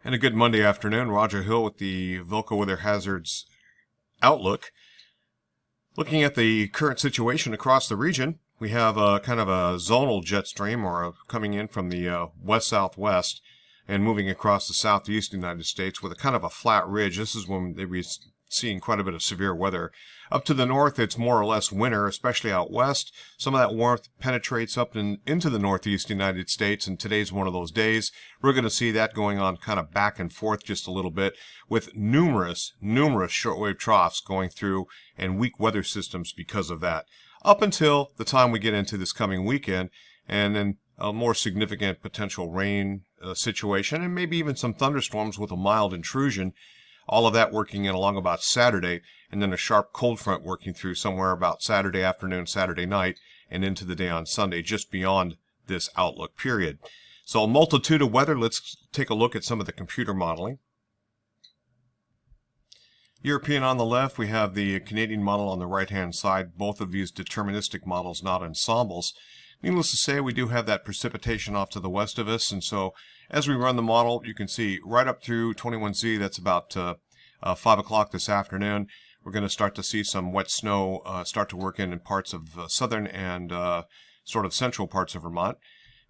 And a good Monday afternoon. Roger Hill with the VELCO Weather Hazards Outlook. Looking at the current situation across the region, we have a kind of a zonal jet stream coming in from the west-southwest and moving across the southeast United States with a kind of a flat ridge. This is when they be seeing quite a bit of severe weather. Up to the north, it's more or less winter, especially out west. Some of that warmth penetrates up into the northeast United States, and today's one of those days. We're going to see that going on kind of back and forth just a little bit, with numerous shortwave troughs going through and weak weather systems because of that. Up until the time we get into this coming weekend, and then a more significant potential rain situation, and maybe even some thunderstorms with a mild intrusion. All of that working in along about Saturday, and then a sharp cold front working through somewhere about Saturday afternoon, Saturday night, and into the day on Sunday, just beyond this outlook period. So a multitude of weather. Let's take a look at some of the computer modeling. European on the left, we have the Canadian model on the right-hand side, both of these deterministic models, not ensembles. Needless to say, we do have that precipitation off to the west of us, and so as we run the model, you can see right up through 21Z, that's about 5 o'clock this afternoon, we're going to start to see some wet snow start to work in parts of southern and sort of central parts of Vermont.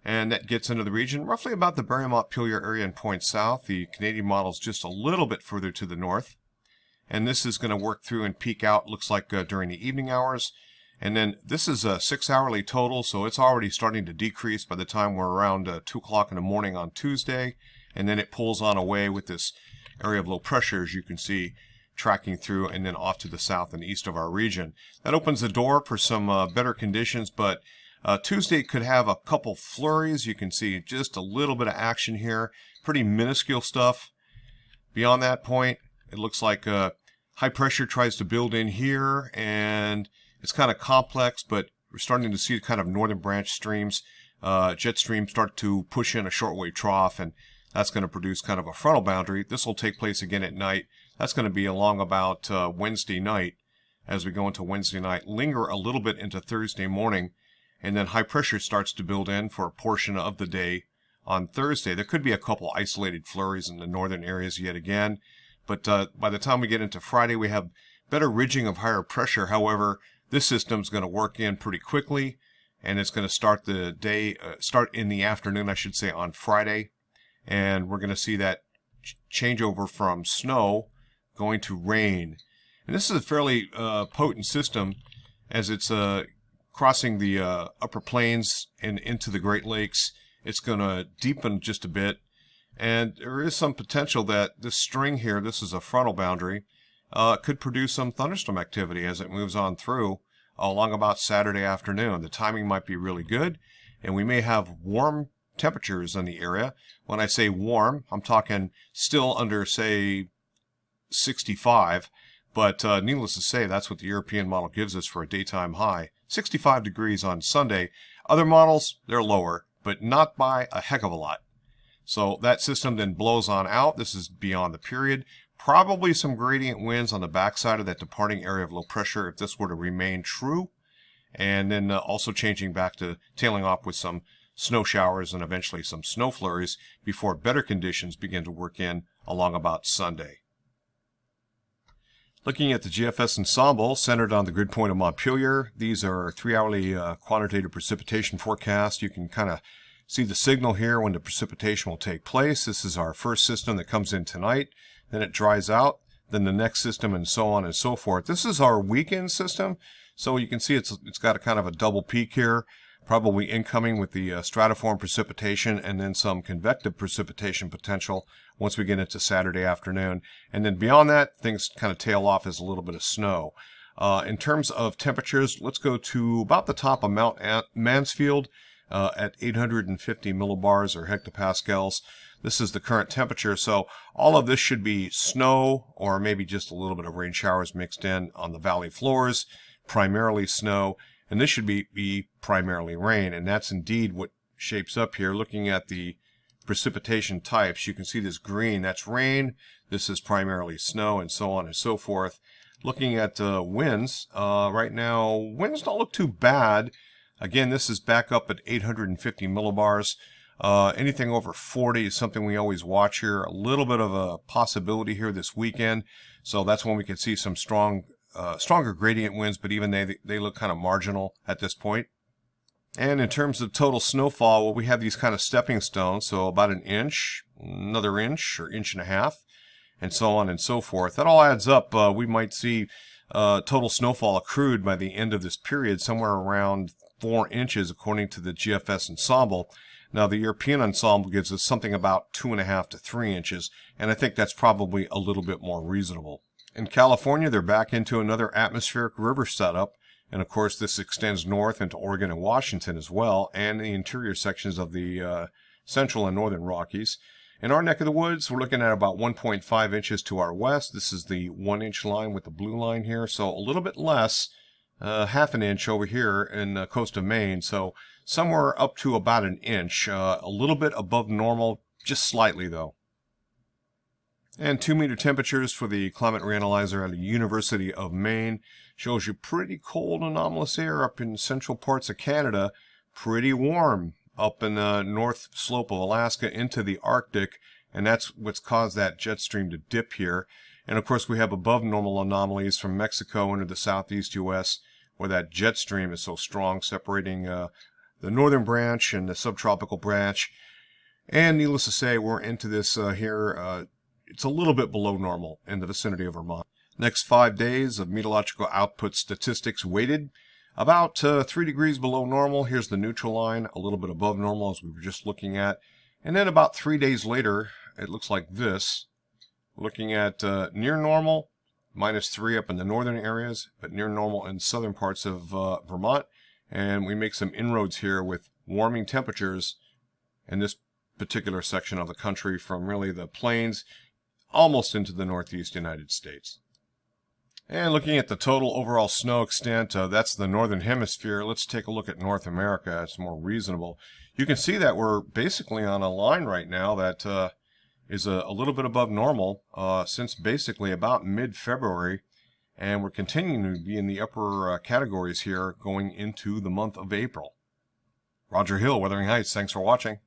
And that gets into the region, roughly about the Barrie-Montpelier area and points south. The Canadian model is just a little bit further to the north. And this is going to work through and peak out, looks like during the evening hours. And then this is a 6-hourly total, so it's already starting to decrease by the time we're around 2 o'clock in the morning on Tuesday. And then it pulls on away with this area of low pressure, as you can see, tracking through and then off to the south and east of our region. That opens the door for some better conditions, but Tuesday could have a couple flurries. You can see just a little bit of action here, pretty minuscule stuff. Beyond that point, it looks like high pressure tries to build in here, and it's kind of complex, but we're starting to see kind of northern branch streams, jet streams start to push in a shortwave trough, and that's going to produce kind of a frontal boundary. This will take place again at night. That's going to be along about Wednesday night. As we go into Wednesday night, linger a little bit into Thursday morning, and then high pressure starts to build in for a portion of the day on Thursday. There could be a couple isolated flurries in the northern areas yet again, but by the time we get into Friday, we have better ridging of higher pressure. However, this system's going to work in pretty quickly, and it's going to start the day, start in the afternoon, I should say, on Friday. And we're going to see that changeover from snow going to rain. And this is a fairly potent system, as it's crossing the upper plains and into the Great Lakes. It's going to deepen just a bit. And there is some potential that this string here, this is a frontal boundary, could produce some thunderstorm activity as it moves on through along about Saturday afternoon. The timing might be really good, and we may have warm temperatures in the area. When I say warm, I'm talking still under, say, 65, but needless to say, that's what the European model gives us for a daytime high. 65 degrees on Sunday. Other models, they're lower, but not by a heck of a lot. So that system then blows on out. This is beyond the period. Probably some gradient winds on the backside of that departing area of low pressure if this were to remain true. And then also changing back to tailing off with some snow showers and eventually some snow flurries before better conditions begin to work in along about Sunday. Looking at the GFS ensemble centered on the grid point of Montpelier, these are 3-hourly quantitative precipitation forecasts. You can kind of see the signal here when the precipitation will take place. This is our first system that comes in tonight. Then it dries out. Then the next system, and so on and so forth. This is our weekend system. So you can see it's got a kind of a double peak here, probably incoming with the stratiform precipitation and then some convective precipitation potential once we get into Saturday afternoon. And then beyond that, things kind of tail off as a little bit of snow. In terms of temperatures, let's go to about the top of Mount Mansfield at 850 millibars or hectopascals. This is the current temperature, so all of this should be snow or maybe just a little bit of rain showers mixed in on the valley floors, primarily snow, and this should be primarily rain, and that's indeed what shapes up here. Looking at the precipitation types, you can see this green, that's rain, this is primarily snow, and so on and so forth. Looking at winds, right now, winds don't look too bad. Again, this is back up at 850 millibars. Anything over 40 is something we always watch here. A little bit of a possibility here this weekend. So that's when we can see some stronger gradient winds, but even they look kind of marginal at this point. And in terms of total snowfall, well, we have these kind of stepping stones, so about an inch, another inch, or inch and a half, and so on and so forth. That all adds up. We might see total snowfall accrued by the end of this period somewhere around 4 inches, according to the GFS ensemble. Now, the European ensemble gives us something about 2.5 to 3 inches, and I think that's probably a little bit more reasonable. In California, they're back into another atmospheric river setup. And of course, this extends north into Oregon and Washington as well, and the interior sections of the central and northern Rockies. In our neck of the woods, we're looking at about 1.5 inches to our west. This is the 1-inch line with the blue line here, so a little bit less, half an inch over here in the coast of Maine. So somewhere up to about an inch, a little bit above normal, just slightly though. And 2-meter temperatures for the climate reanalyzer at the University of Maine shows you pretty cold anomalous air up in central parts of Canada, pretty warm up in the north slope of Alaska into the Arctic, and that's what's caused that jet stream to dip here. And of course we have above normal anomalies from Mexico into the southeast U.S. where that jet stream is so strong, separating the northern branch and the subtropical branch. And needless to say, we're into this here. It's a little bit below normal in the vicinity of Vermont. Next 5 days of meteorological output statistics weighted about 3 degrees below normal. Here's the neutral line, a little bit above normal as we were just looking at. And then about 3 days later, it looks like this. Looking at near normal, -3 up in the northern areas, but near normal in southern parts of Vermont. And we make some inroads here with warming temperatures in this particular section of the country from really the plains almost into the northeast United States. And looking at the total overall snow extent, that's the northern hemisphere. Let's take a look at North America. It's more reasonable. You can see that we're basically on a line right now that is a little bit above normal since basically about mid-February, and we're continuing to be in the upper categories here going into the month of April. Roger Hill, Wuthering Heights. Thanks for watching.